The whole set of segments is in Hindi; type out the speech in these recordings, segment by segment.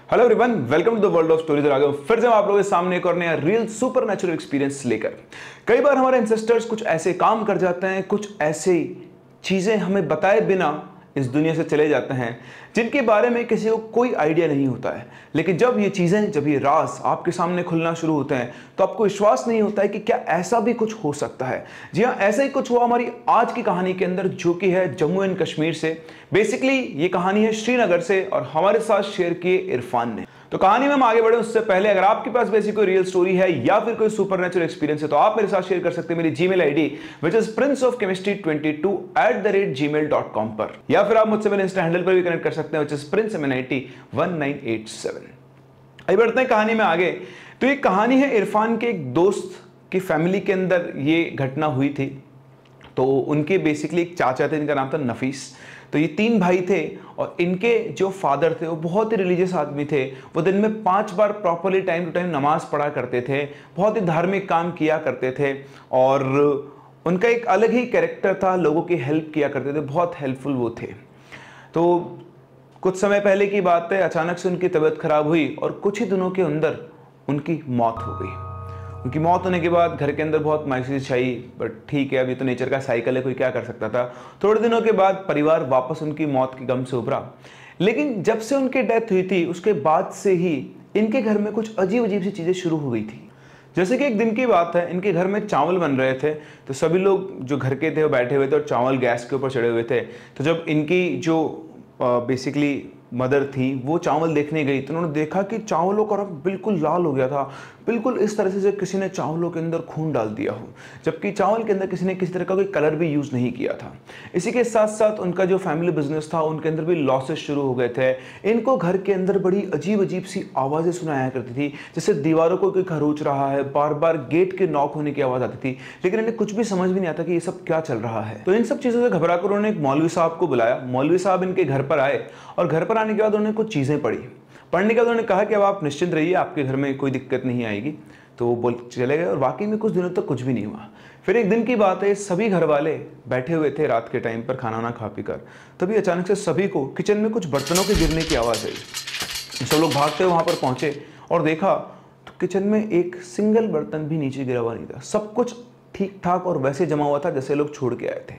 Hello everyone, welcome to the world of stories. आ गए फिर से आप लोगों के सामने एक और नया रियल सुपर नेचुरल एक्सपीरियंस लेकर। कई बार हमारे एंसेस्टर्स कुछ ऐसे काम कर जाते हैं, कुछ ऐसे चीजें हमें बताए बिना इस दुनिया से चले जाते हैं जिनके बारे में किसी को कोई आइडिया नहीं होता है। लेकिन जब ये राज आपके सामने खुलना शुरू होते हैं तो आपको विश्वास नहीं होता है कि क्या ऐसा भी कुछ हो सकता है। जी हाँ, ऐसा ही कुछ हुआ हमारी आज की कहानी के अंदर, जो कि है जम्मू एंड कश्मीर से। बेसिकली ये कहानी है श्रीनगर से और हमारे साथ शेयर किए इरफान ने। तो कहानी में हम आगे बढ़े उससे पहले अगर आपके पास वैसी कोई रियल स्टोरी है या फिर कोई नेचुरल एक्सपीरियंस है तो आप मेरे साथ शेयर कर सकते हैं मेरी Gmail ID which is princeofchemistry22@gmail.com पर, या फिर आप मुझसे मेरे इंस्टा हैंडल पर भी कनेक्ट कर सकते हैं विच इज princeMNIT1987। अभी बढ़ते हैं कहानी में आगे। तो ये कहानी है इरफान के एक दोस्त की फैमिली के अंदर ये घटना हुई थी। तो उनके बेसिकली एक चाचा थे, इनका नाम था नफीस। तो ये 3 भाई थे और इनके जो फादर थे वो बहुत ही रिलीजियस आदमी थे। वो दिन में 5 बार प्रॉपरली टाइम टू टाइम नमाज पढ़ा करते थे, बहुत ही धार्मिक काम किया करते थे और उनका एक अलग ही कैरेक्टर था, लोगों की हेल्प किया करते थे, बहुत हेल्पफुल वो थे। तो कुछ समय पहले की बात है, अचानक से उनकी तबीयत खराब हुई और कुछ ही दिनों के अंदर उनकी मौत हो गई। उनकी मौत होने के बाद घर के अंदर बहुत मायूसी छाई, बट ठीक है, अभी तो नेचर का साइकिल है, कोई क्या कर सकता था। थोड़े दिनों के बाद परिवार वापस उनकी मौत के गम से उभरा। लेकिन जब से उनकी डेथ हुई थी उसके बाद से ही इनके घर में कुछ अजीब अजीब सी चीज़ें शुरू हो गई थी। जैसे कि एक दिन की बात है, इनके घर में चावल बन रहे थे। तो सभी लोग जो घर के थे वो बैठे हुए थे और चावल गैस के ऊपर चढ़े हुए थे। तो जब इनकी जो बेसिकली मदर थी वो चावल देखने गई तो उन्होंने देखा कि चावलों का रंग बिल्कुल लाल हो गया था, बिल्कुल इस तरह से किसी ने चावलों के अंदर खून डाल दिया हो, जबकि चावल के अंदर किसी ने किसी तरह का कोई कलर भी यूज़ नहीं किया था। इसी के साथ साथ उनका जो फैमिली बिजनेस था उनके अंदर भी लॉसेस शुरू हो गए थे। इनको घर के अंदर बड़ी अजीब अजीब सी आवाज़ें सुनाया करती थी, जैसे दीवारों को कोई खरोच रहा है, बार बार गेट के नॉक होने की आवाज़ आती थी। लेकिन इन्हें कुछ भी समझ में नहीं आता कि ये सब क्या चल रहा है। तो इन सब चीज़ों से घबराकर उन्होंने एक मौलवी साहब को बुलाया। मौलवी साहब इनके घर पर आए और घर पर आने के बाद उन्होंने कुछ चीज़ें पढ़ी। पढ़ने के बाद उन्होंने कहा कि अब आप निश्चिंत रहिए, आपके घर में कोई दिक्कत नहीं आएगी। तो वो बोल चले गए और वाकई में कुछ दिनों तक कुछ भी नहीं हुआ। फिर एक दिन की बात है, सभी घर वाले बैठे हुए थे रात के टाइम पर खाना वाना खा पी कर। तभी अचानक से सभी को किचन में कुछ बर्तनों के गिरने की आवाज़ आई। सब लोग भागते हुए वहाँ पर पहुँचे और देखा तो किचन में एक सिंगल बर्तन भी नीचे गिरा हुआ नहीं था। सब कुछ ठीक ठाक और वैसे जमा हुआ था जैसे लोग छोड़ के आए थे।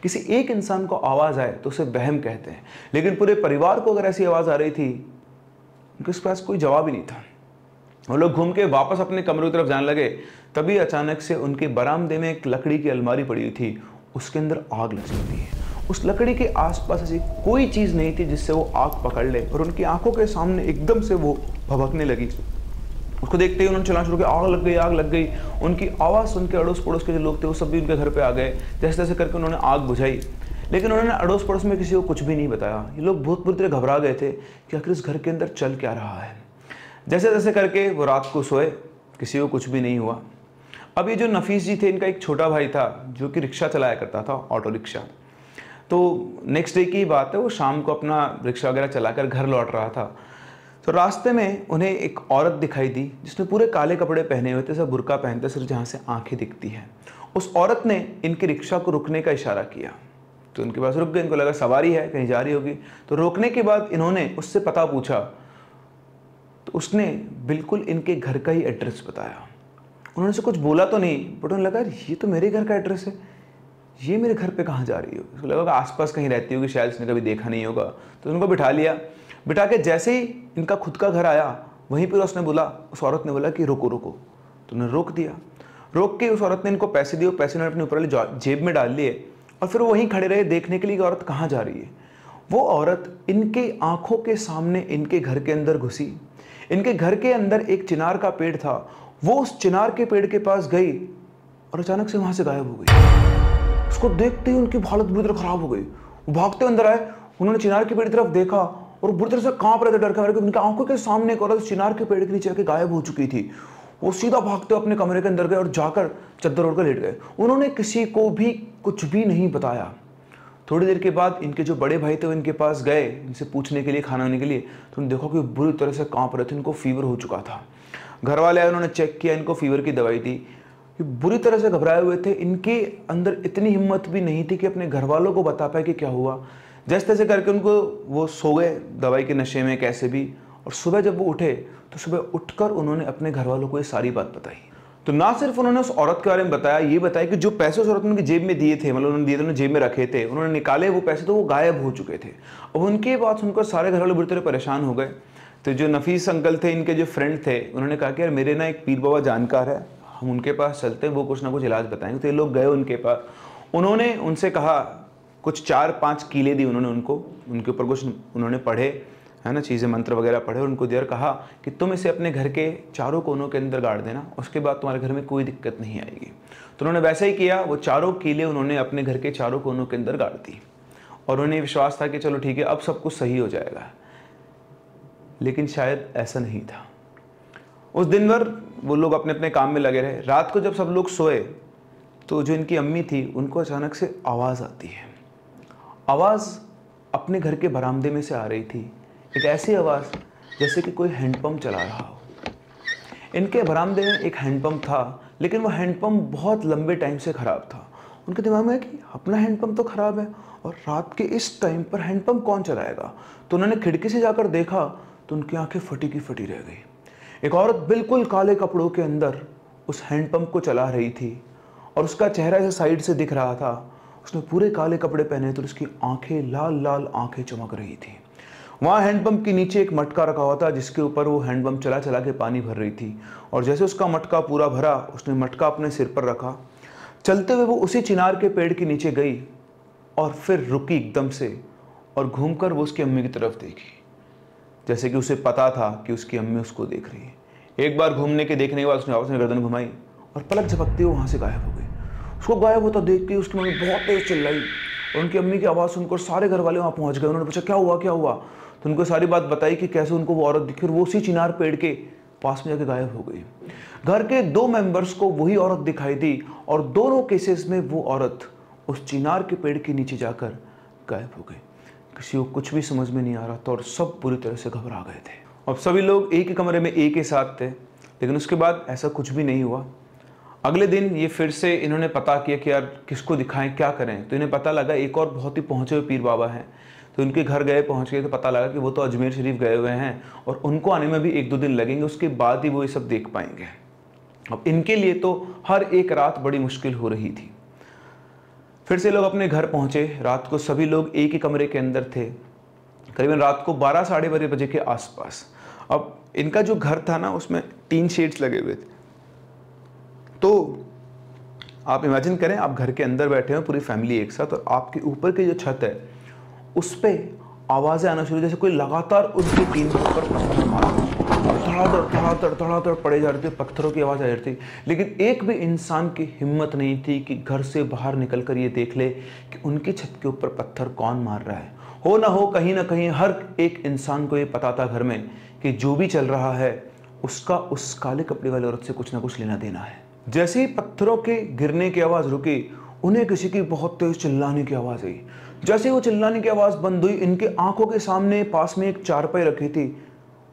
किसी एक इंसान को आवाज़ आए तो उसे वहम कहते हैं, लेकिन पूरे परिवार को अगर ऐसी आवाज़ आ रही थी उनके पास कोई जवाब ही नहीं था। वो लोग घूम के वापस अपने कमरे की तरफ जाने लगे। तभी अचानक से उनके बरामदे में एक लकड़ी की अलमारी पड़ी हुई थी, उसके अंदर आग लग जाती है। उस लकड़ी के आसपास ऐसी कोई चीज़ नहीं थी जिससे वो आग पकड़ ले, और उनकी आंखों के सामने एकदम से वो भभकने लगी। उसको देखते ही उन्होंने चलना शुरू किया, आग लग गई, आग लग गई। उनकी आवाज़ सुन के अड़ोस पड़ोस के जो लोग थे वो सब भी उनके घर पे आ गए। जैसे तैसे करके उन्होंने आग बुझाई, लेकिन उन्होंने अड़ोस पड़ोस में किसी को कुछ भी नहीं बताया। ये लोग बहुत बुरी तरह घबरा गए थे कि आखिर इस घर के अंदर चल क्या रहा है। जैसे तैसे करके वो रात को सोए, किसी को कुछ भी नहीं हुआ। अब ये जो नफीस जी थे, इनका एक छोटा भाई था जो कि रिक्शा चलाया करता था, ऑटो रिक्शा। तो नेक्स्ट डे की बात है, वो शाम को अपना रिक्शा वगैरह चलाकर घर लौट रहा था। तो रास्ते में उन्हें एक औरत दिखाई दी जिसने पूरे काले कपड़े पहने हुए थे, सब बुर्का पहनते, सिर्फ जहाँ से आंखें दिखती हैं। उस औरत ने इनकी रिक्शा को रुकने का इशारा किया तो उनके पास रुक गए। इनको लगा सवारी है, कहीं जा रही होगी। तो रोकने के बाद इन्होंने उससे पता पूछा तो उसने बिल्कुल इनके घर का ही एड्रेस बताया। उन्होंने से कुछ बोला तो नहीं, बट उन्हें लगा ये तो मेरे घर का एड्रेस है, ये मेरे घर पे कहाँ जा रही हो। उसको लगा आसपास कहीं रहती होगी, शायद इसने कभी देखा नहीं होगा। तो उनको बिठा लिया। बिठा के जैसे ही इनका खुद का घर आया वहीं पर उसने बोला, उस औरत ने बोला कि रुको रुको। तो उन्होंने रोक दिया। रोक के उस औरत ने इनको पैसे दिए, पैसे उन्होंने अपने ऊपर वाली जेब में डाल लिए और फिर वो वहीं खड़े रहे देखने के लिए कि औरत कहाँ जा रही है। वो औरत इनके आंखों के सामने इनके घर के अंदर घुसी। इनके घर के अंदर एक चिनार का पेड़ था, वो उस चिनार के पेड़ के पास गई और अचानक से वहां से गायब हो गई। उसको देखते ही उनकी हालत बुरी तरह खराब हो गई। वो भागते अंदर आए, उन्होंने चिनार के पेड़ की तरफ देखा और बुरी तरह से कांप रहे थे डर के। उनकी आंखों के सामने एक औरत चिनार के पेड़ के नीचे आके गायब हो चुकी थी। वो सीधा भागते अपने कमरे के अंदर गए और जाकर चद्दर ओढ़कर लेट गए। उन्होंने किसी को भी कुछ भी नहीं बताया। थोड़ी देर के बाद इनके जो बड़े भाई थे वो इनके पास गए इनसे पूछने के लिए, खाना आने के लिए। तो उन्होंने देखा कि बुरी तरह से कांप रहे थे, इनको फीवर हो चुका था। घर वाले आए, उन्होंने चेक किया, इनको फीवर की दवाई दी। ये बुरी तरह से घबराए हुए थे, इनके अंदर इतनी हिम्मत भी नहीं थी कि अपने घर वालों को बता पाए कि क्या हुआ। जैसे तैसे करके उनको वो सो गए दवाई के नशे में कैसे भी, और सुबह जब वो उठे तो सुबह उठकर उन्होंने अपने घर वालों को ये सारी बात बताई। तो ना सिर्फ उन्होंने उस औरत के बारे में बताया, ये बताया कि जो पैसे उस औरत ने उनकी जेब में दिए थे, मतलब उन्होंने दिए थे, उन्होंने जेब में रखे थे, उन्होंने निकाले वो पैसे तो वो गायब हो चुके थे। अब उनकी बात सुनकर सारे घर वाले बुरी तरह परेशान हो गए। तो जो नफीस अंकल थे, इनके जो फ्रेंड थे, उन्होंने कहा कि यार मेरे ना एक पीर बाबा जानकार है, हम उनके पास चलते हैं, वो कुछ ना कुछ इलाज बताएंगे। तो ये लोग गए उनके पास, उन्होंने उनसे कहा, कुछ 4-5 कीले दी उन्होंने उनको, उनके ऊपर कुछ उन्होंने पढ़े, है ना, चीज़ें मंत्र वगैरह पढ़े, और उनको देर कहा कि तुम इसे अपने घर के चारों कोनों के अंदर गाड़ देना, उसके बाद तुम्हारे घर में कोई दिक्कत नहीं आएगी। तो उन्होंने वैसा ही किया, वो चारों कीले उन्होंने अपने घर के चारों कोनों के अंदर गाड़ दी, और उन्हें विश्वास था कि चलो ठीक है अब सब कुछ सही हो जाएगा। लेकिन शायद ऐसा नहीं था। उस दिन भर वो लोग अपने अपने काम में लगे रहे। रात को जब सब लोग सोए तो जो इनकी अम्मी थी, उनको अचानक से आवाज़ आती है। आवाज़ अपने घर के बरामदे में से आ रही थी, एक ऐसी आवाज़ जैसे कि कोई हैंडपम्प चला रहा हो। इनके बरामदे में एक हैंडपम्प था, लेकिन वो हैंडपम्प बहुत लंबे टाइम से ख़राब था। उनके दिमाग में है कि अपना हैंडपम्प तो ख़राब है और रात के इस टाइम पर हैंडपम्प कौन चलाएगा। तो उन्होंने खिड़की से जाकर देखा तो उनकी आंखें फटी की फटी रह गई। एक औरत बिल्कुल काले कपड़ों के अंदर उस हैंडपम्प को चला रही थी, और उसका चेहरा ऐसे साइड से दिख रहा था। उसने पूरे काले कपड़े पहने तो उसकी आंखें लाल लाल आंखें चमक रही थी। वहाँ हैंडपम्प के नीचे एक मटका रखा हुआ था, जिसके ऊपर वो हैंडपम्प चला चला के पानी भर रही थी। और जैसे उसका मटका पूरा भरा, उसने मटका अपने सिर पर रखा। चलते हुए वो उसी चिनार के पेड़ के नीचे गई और फिर रुकी एकदम से, और घूमकर वो उसकी अम्मी की तरफ देखी, जैसे कि उसे पता था कि उसकी अम्मी उसको देख रही है। एक बार घूमने के देखने के बाद उसने वापस में गर्दन घुमाई और पलक झपकती वो वहाँ से गायब हो गई। उसको गायब होता देख के उसकी मम्मी बहुत तेज चिल्लाई, और उनकी अम्मी की आवाज़ सुनकर सारे घर वाले वहाँ पहुँच गए। उन्होंने पूछा क्या हुआ क्या हुआ, तो उनको सारी बात बताई कि कैसे उनको वो औरत दिखी, और वो उसी चिनार पेड़ के पास में जाके गायब हो गई। घर के 2 मेंबर्स को वही औरत दिखाई दी, और दोनों केसेस में वो औरत उस चिनार के पेड़ के नीचे जाकर गायब हो गई। किसी को कुछ भी समझ में नहीं आ रहा था, और सब बुरी तरह से घबरा गए थे। अब सभी लोग एक ही कमरे में एक ही साथ थे, लेकिन उसके बाद ऐसा कुछ भी नहीं हुआ। अगले दिन ये फिर से इन्होंने पता किया कि यार किसको दिखाएं, क्या करें। तो इन्हें पता लगा एक और बहुत ही पहुँचे हुए पीर बाबा हैं। तो उनके घर गए, पहुँच गए तो पता लगा कि वो तो अजमेर शरीफ गए हुए हैं, और उनको आने में भी 1-2 दिन लगेंगे, उसके बाद ही वो ये सब देख पाएंगे। अब इनके लिए तो हर एक रात बड़ी मुश्किल हो रही थी। फिर से लोग अपने घर पहुंचे। रात को सभी लोग एक ही कमरे के अंदर थे, करीबन रात को 12-12:30 बजे के आसपास। अब इनका जो घर था ना, उसमें 3 शेड्स लगे हुए थे। तो आप इमेजिन करें, आप घर के अंदर बैठे हैं पूरी फैमिली एक साथ, और आपके ऊपर की जो छत है उस पर आवाज़ें आना शुरू, जैसे कोई लगातार उनकी टीम के ऊपर पत्थर मार धड़ाधड़ पड़े जा रहे थे, पत्थरों की आवाज़ आ रही थी। लेकिन एक भी इंसान की हिम्मत नहीं थी कि घर से बाहर निकल कर ये देख ले कि उनकी छत के ऊपर पत्थर कौन मार रहा है। हो ना कहीं हर एक इंसान को ये पता था घर में कि जो भी चल रहा है उसका उस काले कपड़े वाले औरत से कुछ ना कुछ लेना देना है। जैसे ही पत्थरों के गिरने की आवाज़ रुकी, उन्हें किसी की बहुत तेज चिल्लाने की आवाज़ आई। जैसे वो चिल्लाने की आवाज़ बंद हुई, इनके आंखों के सामने पास में एक चारपाई रखी थी,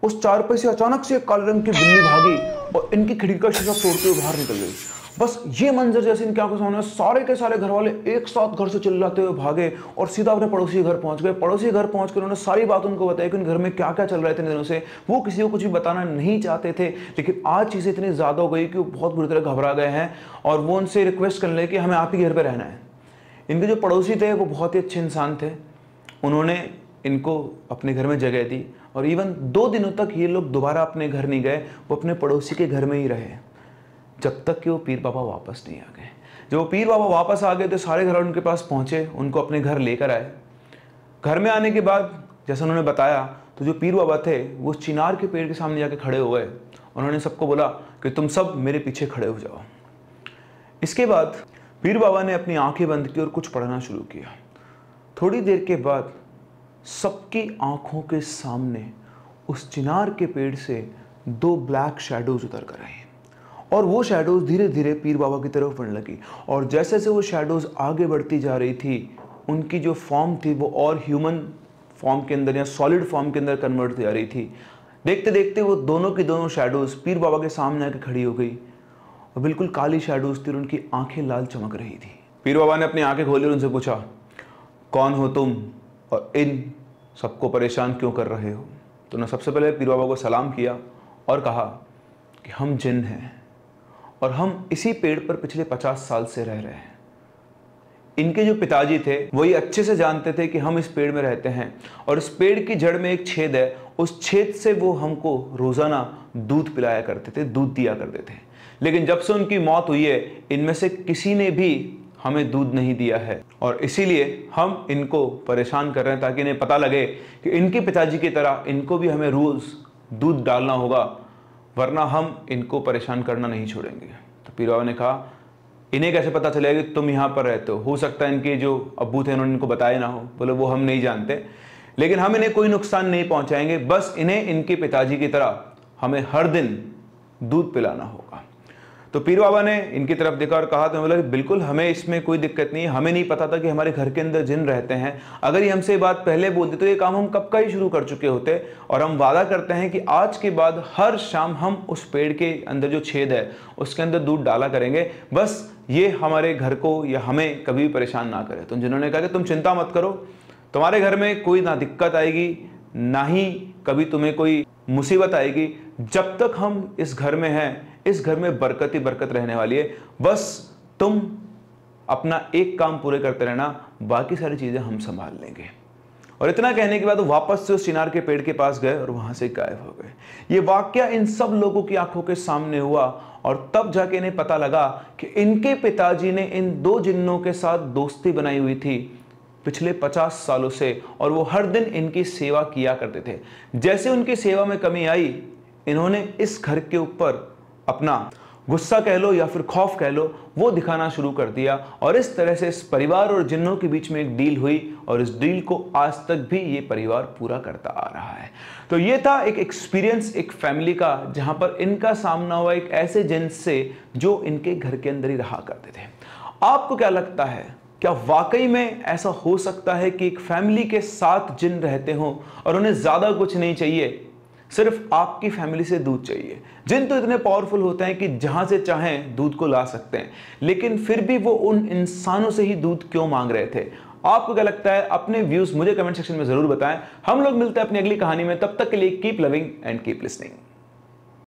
उस चारपाई से अचानक से एक काले रंग की बिल्ली भागी और इनकी खिड़की का शीशा तोड़ते हुए बाहर निकल गई। बस ये मंजर जैसे इनकी आंखों के सामने, सारे के सारे घर वाले एक साथ घर से चिल्लाते हुए भागे और सीधा अपने पड़ोसी घर पहुंच गए। पड़ोसी घर पहुंच कर उन्होंने सारी बात उनको बताई कि उन घर में क्या क्या चल रहे थे दिनों से। वो किसी को कुछ भी बताना नहीं चाहते थे, लेकिन आज चीज़ें इतनी ज़्यादा हो गई कि वो बहुत बुरी तरह घबरा गए हैं, और वो उनसे रिक्वेस्ट करने लगे कि हमें आप ही घर पर रहना है। इनके जो पड़ोसी थे वो बहुत ही अच्छे इंसान थे, उन्होंने इनको अपने घर में जगह दी, और इवन 2 दिनों तक ये लोग दोबारा अपने घर नहीं गए, वो अपने पड़ोसी के घर में ही रहे, जब तक कि वो पीर बाबा वापस नहीं आ गए। जब वो पीर बाबा वापस आ गए तो सारे घर उनके पास पहुँचे, उनको अपने घर लेकर आए। घर में आने के बाद जैसा उन्होंने बताया, तो जो पीर बाबा थे वो चिनार के पेड़ के सामने जाके खड़े हो गए। उन्होंने सबको बोला कि तुम सब मेरे पीछे खड़े हो जाओ। इसके बाद पीर बाबा ने अपनी आंखें बंद की और कुछ पढ़ना शुरू किया। थोड़ी देर के बाद सबकी आंखों के सामने उस चिनार के पेड़ से 2 ब्लैक शैडोज उतर कर आई, और वो शैडोज धीरे धीरे पीर बाबा की तरफ बढ़ने लगी। और जैसे जैसे वो शैडोज आगे बढ़ती जा रही थी, उनकी जो फॉर्म थी वो और ह्यूमन फॉर्म के अंदर या सॉलिड फॉर्म के अंदर कन्वर्ट हो जा रही थी। देखते देखते वो दोनों की दोनों शैडोज पीर बाबा के सामने आके खड़ी हो गई, और बिल्कुल काली शैडोज थी और उनकी आंखें लाल चमक रही थी। पीर बाबा ने अपनी आंखें खोली और उनसे पूछा, कौन हो तुम और इन सबको परेशान क्यों कर रहे हो? तो उन्होंने सबसे पहले पीर बाबा को सलाम किया और कहा कि हम जिन हैं और हम इसी पेड़ पर पिछले 50 साल से रह रहे हैं। इनके जो पिताजी थे वो ये अच्छे से जानते थे कि हम इस पेड़ में रहते हैं और इस पेड़ की जड़ में एक छेद है, उस छेद से वो हमको रोजाना दूध पिलाया करते थे, दूध दिया करते थे। लेकिन जब से उनकी मौत हुई है, इनमें से किसी ने भी हमें दूध नहीं दिया है और इसीलिए हम इनको परेशान कर रहे हैं, ताकि इन्हें पता लगे कि इनके पिताजी की तरह इनको भी हमें रोज दूध डालना होगा, वरना हम इनको परेशान करना नहीं छोड़ेंगे। तो पीर बाबा ने कहा, इन्हें कैसे पता चलेगा कि तुम यहाँ पर रहते हो सकता है इनके जो अब्बू थे उन्होंने इनको बताया ना हो। बोले वो हम नहीं जानते, लेकिन हम इन्हें कोई नुकसान नहीं पहुंचाएंगे, बस इन्हें इनके पिताजी की तरह हमें हर दिन दूध पिलाना होगा। तो पीर बाबा ने इनकी तरफ देखा और कहा, तो बोला कि बिल्कुल हमें इसमें कोई दिक्कत नहीं है, हमें नहीं पता था कि हमारे घर के अंदर जिन रहते हैं। अगर ये हमसे ये बात पहले बोलते तो ये काम हम कब का ही शुरू कर चुके होते। और हम वादा करते हैं कि आज के बाद हर शाम हम उस पेड़ के अंदर जो छेद है उसके अंदर दूध डाला करेंगे, बस ये हमारे घर को या हमें कभी भी परेशान ना करे। तो जिन्होंने कहा कि तुम चिंता मत करो, तुम्हारे घर में कोई ना दिक्कत आएगी, ना ही कभी तुम्हें कोई मुसीबत आएगी। जब तक हम इस घर में हैं, इस घर में बरकत ही बरकत रहने वाली है। बस तुम अपना एक काम पूरे करते रहना, बाकी सारी चीजें हम संभाल लेंगे। और इतना कहने के बाद वो वापस से उस चिनार के पेड़ के पास गए और वहां से गायब हो गए। ये वाकया इन सब लोगों की आंखों के सामने हुआ और तब जाके इन्हें पता लगा कि इनके पिताजी ने इन दो जिन्नों के साथ दोस्ती बनाई हुई थी पिछले 50 सालों से, और वो हर दिन इनकी सेवा किया करते थे। जैसे उनकी सेवा में कमी आई, इन्होंने इस घर के ऊपर अपना गुस्सा कह लो या फिर खौफ कह लो, वो दिखाना शुरू कर दिया। और इस तरह से इस परिवार और जिन्नों के बीच में एक डील हुई और इस डील को आज तक भी ये परिवार पूरा करता आ रहा है। तो ये था एक एक्सपीरियंस एक फैमिली का, जहां पर इनका सामना हुआ एक ऐसे जिन से जो इनके घर के अंदर ही रहा करते थे। आपको क्या लगता है, क्या वाकई में ऐसा हो सकता है कि एक फैमिली के साथ जिन रहते हों और उन्हें ज्यादा कुछ नहीं चाहिए, सिर्फ आपकी फैमिली से दूध चाहिए? जिन तो इतने पावरफुल होते हैं कि जहां से चाहें दूध को ला सकते हैं, लेकिन फिर भी वो उन इंसानों से ही दूध क्यों मांग रहे थे? आपको क्या लगता है? अपने व्यूज मुझे कमेंट सेक्शन में जरूर बताएं। हम लोग मिलते हैं अपनी अगली कहानी में, तब तक के लिए keep loving and keep listening.